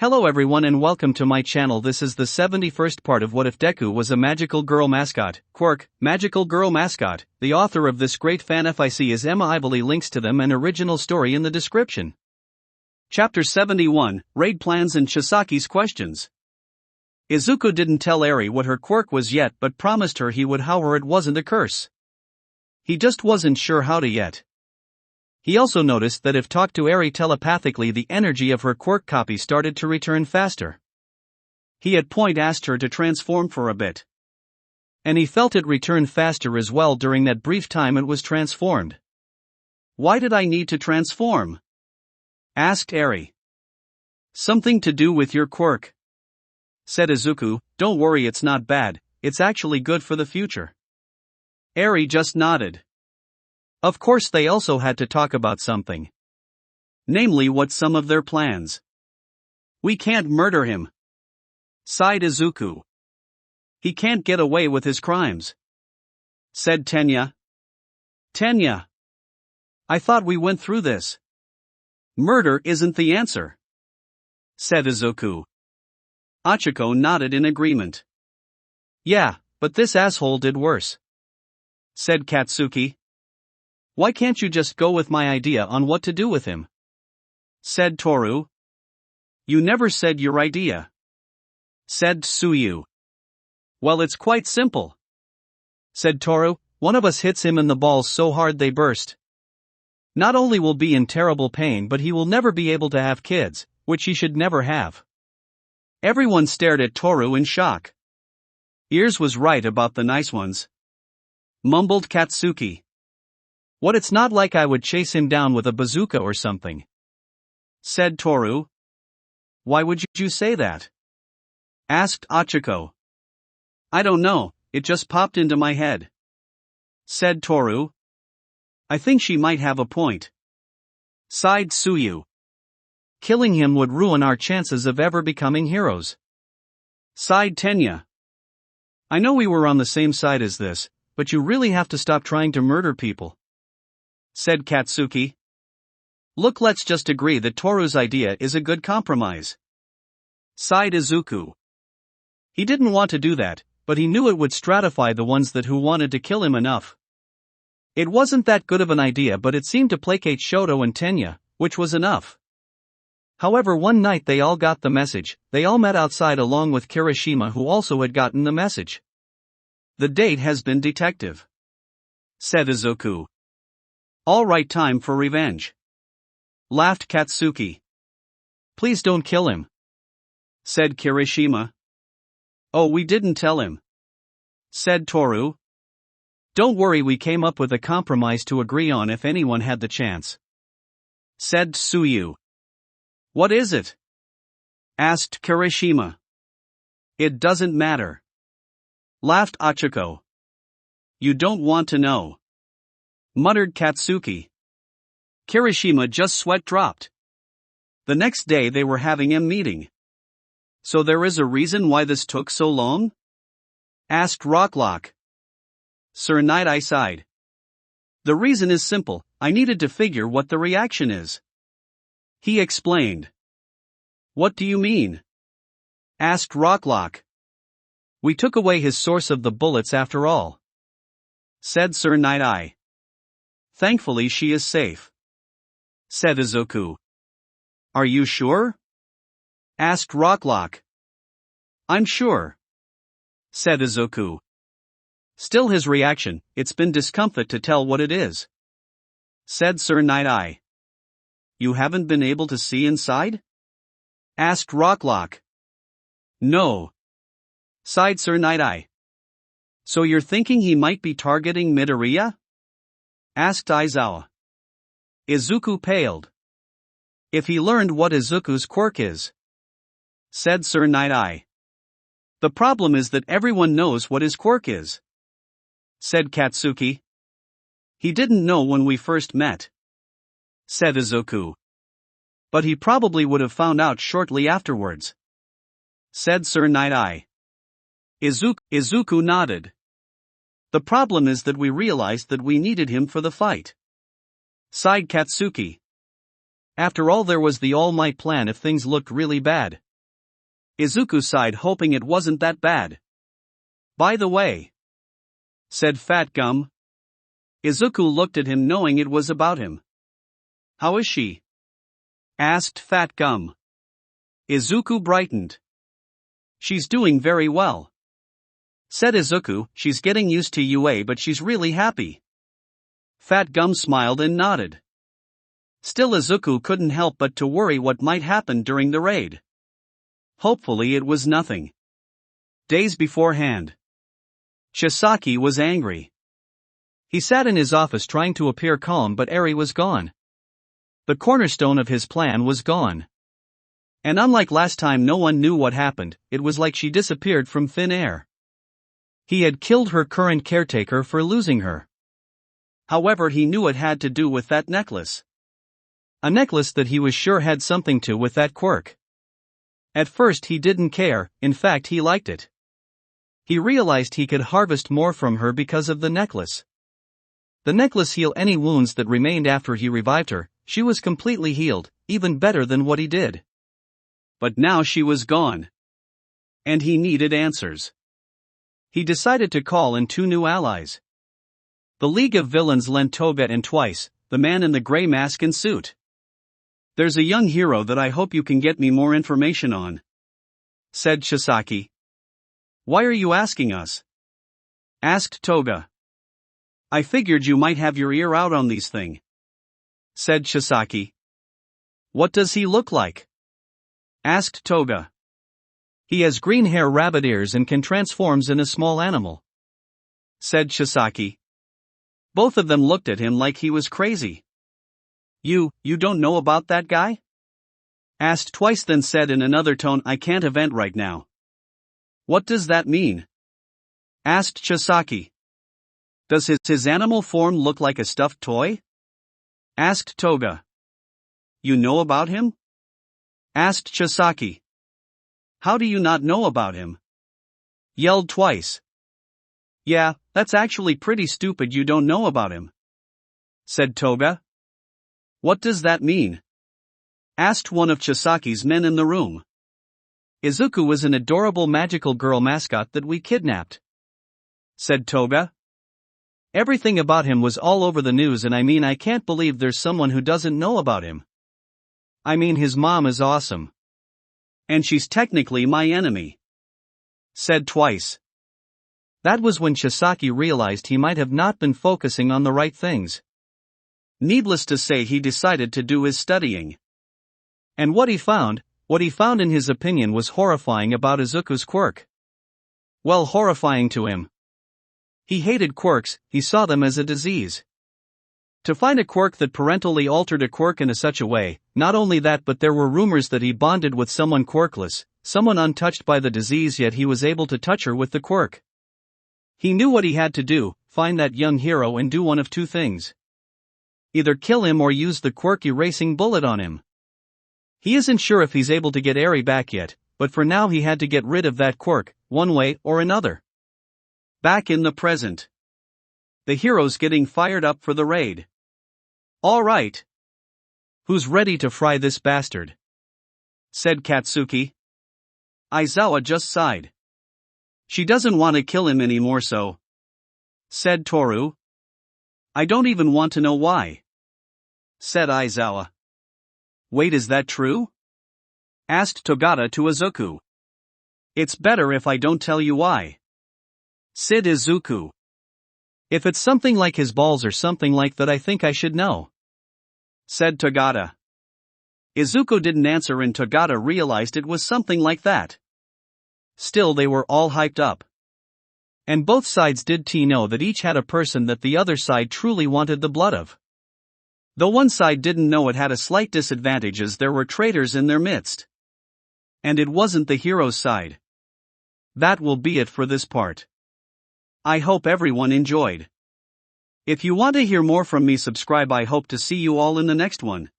Hello everyone and welcome to my channel. This is the 71st part of What If Deku Was a Magical Girl Mascot, Quirk, Magical Girl Mascot. The author of this great fanfic is Emma. I will leave links to them and original story in the description. Chapter 71, Raid Plans and Chisaki's Questions. Izuku didn't tell Eri what her quirk was yet but promised her he would. However, it wasn't a curse. He just wasn't sure how to yet. He also noticed that if talked to Eri telepathically, the energy of her quirk copy started to return faster. He at point asked her to transform for a bit. And he felt it return faster as well during that brief time it was transformed. Why did I need to transform? Asked Eri. Something to do with your quirk, said Izuku. Don't worry, it's not bad, it's actually good for the future. Eri just nodded. Of course, they also had to talk about something. Namely, what some of their plans. We can't murder him, sighed Izuku. He can't get away with his crimes, said Tenya. Tenya, I thought we went through this. Murder isn't the answer, said Izuku. Achiko nodded in agreement. Yeah, but this asshole did worse, said Katsuki. Why can't you just go with my idea on what to do with him? Said Toru. You never said your idea, said Tsuyu. Well, it's quite simple, said Toru. One of us hits him in the balls so hard they burst. Not only will be in terrible pain, but he will never be able to have kids, which he should never have. Everyone stared at Toru in shock. Ears was right about the nice ones, mumbled Katsuki. What, it's not like I would chase him down with a bazooka or something, said Toru. Why would you say that? Asked Achiko. I don't know, it just popped into my head, said Toru. I think she might have a point, sighed Tsuyu. Killing him would ruin our chances of ever becoming heroes, sighed Tenya. I know we were on the same side as this, but you really have to stop trying to murder people, said Katsuki. Look, let's just agree that Toru's idea is a good compromise, sighed Izuku. He didn't want to do that, but he knew it would stratify the ones who wanted to kill him enough. It wasn't that good of an idea, but it seemed to placate Shoto and Tenya, which was enough. However, one night they all got the message. They all met outside along with Kirishima, who also had gotten the message. The date has been detective, said Izuku. All right, time for revenge, laughed Katsuki. Please don't kill him, said Kirishima. Oh, we didn't tell him, said Toru. Don't worry, we came up with a compromise to agree on if anyone had the chance, said Tsuyu. What is it? Asked Kirishima. It doesn't matter, laughed Achiko. You don't want to know, muttered Katsuki. Kirishima just sweat dropped. The next day they were having a meeting. So there is a reason why this took so long? Asked Rocklock. Sir Night-Eye sighed. The reason is simple, I needed to figure what the reaction is, he explained. What do you mean? Asked Rocklock. We took away his source of the bullets after all, said Sir Night-Eye. Thankfully she is safe, said Izuku. Are you sure? Asked Rocklock. I'm sure, said Izuku. Still his reaction, it's been discomfort to tell what it is, said Sir Night-Eye. You haven't been able to see inside? Asked Rocklock. No, sighed Sir Night-Eye. So you're thinking he might be targeting Midoriya? Asked Aizawa. Izuku paled. If he learned what Izuku's quirk is, said Sir Night-Eye. The problem is that everyone knows what his quirk is, said Katsuki. He didn't know when we first met, said Izuku. But he probably would have found out shortly afterwards, said Sir Night-Eye. Izuku nodded. The problem is that we realized that we needed him for the fight, sighed Katsuki. After all, there was the All Might plan if things looked really bad. Izuku sighed, hoping it wasn't that bad. By the way, said Fat Gum. Izuku looked at him, knowing it was about him. How is she? Asked Fat Gum. Izuku brightened. She's doing very well, said Izuku. She's getting used to UA, but she's really happy. Fat Gum smiled and nodded. Still, Izuku couldn't help but to worry what might happen during the raid. Hopefully it was nothing. Days beforehand, Shisaki was angry. He sat in his office trying to appear calm, but Eri was gone. The cornerstone of his plan was gone. And unlike last time, no one knew what happened. It was like she disappeared from thin air. He had killed her current caretaker for losing her. However, he knew it had to do with that necklace. A necklace that he was sure had something to with that quirk. At first he didn't care, in fact he liked it. He realized he could harvest more from her because of the necklace. The necklace healed any wounds that remained after he revived her. She was completely healed, even better than what he did. But now she was gone. And he needed answers. He decided to call in 2 new allies. The League of Villains lent Toga and Twice, the man in the gray mask and suit. There's a young hero that I hope you can get me more information on, said Shisaki. Why are you asking us? Asked Toga. I figured you might have your ear out on these things, said Shisaki. What does he look like? Asked Toga. He has green hair, rabbit ears, and can transforms in a small animal, said Shisaki. Both of them looked at him like he was crazy. You don't know about that guy? Asked Twice, then said in another tone, I can't event right now. What does that mean? Asked Shisaki. Does his animal form look like a stuffed toy? Asked Toga. You know about him? Asked Shisaki. How do you not know about him? Yelled Twice. Yeah, that's actually pretty stupid you don't know about him, said Toga. What does that mean? Asked one of Chisaki's men in the room. Izuku was an adorable magical girl mascot that we kidnapped, said Toga. Everything about him was all over the news, and I can't believe there's someone who doesn't know about him. His mom is awesome. And she's technically my enemy, said Twice. That was when Shisaki realized he might have not been focusing on the right things. Needless to say, he decided to do his studying. And what he found in his opinion was horrifying about Izuku's quirk. Well, horrifying to him. He hated quirks, he saw them as a disease. To find a quirk that parentally altered a quirk in such a way, not only that, but there were rumors that he bonded with someone quirkless, someone untouched by the disease, yet he was able to touch her with the quirk. He knew what he had to do, find that young hero and do one of 2 things. Either kill him or use the quirk erasing bullet on him. He isn't sure if he's able to get Eri back yet, but for now he had to get rid of that quirk, one way or another. Back in the present. The heroes getting fired up for the raid. All right. Who's ready to fry this bastard? Said Katsuki. Aizawa just sighed. She doesn't want to kill him anymore, so, said Toru. I don't even want to know why, said Aizawa. Wait, is that true? Asked Togata to Izuku. It's better if I don't tell you why, said Izuku. If it's something like his balls or something like that, I think I should know, said Togata. Izuku didn't answer and Togata realized it was something like that. Still, they were all hyped up. And both sides did know that each had a person that the other side truly wanted the blood of. Though one side didn't know it had a slight disadvantage as there were traitors in their midst. And it wasn't the hero's side. That will be it for this part. I hope everyone enjoyed. If you want to hear more from me, subscribe. I hope to see you all in the next one.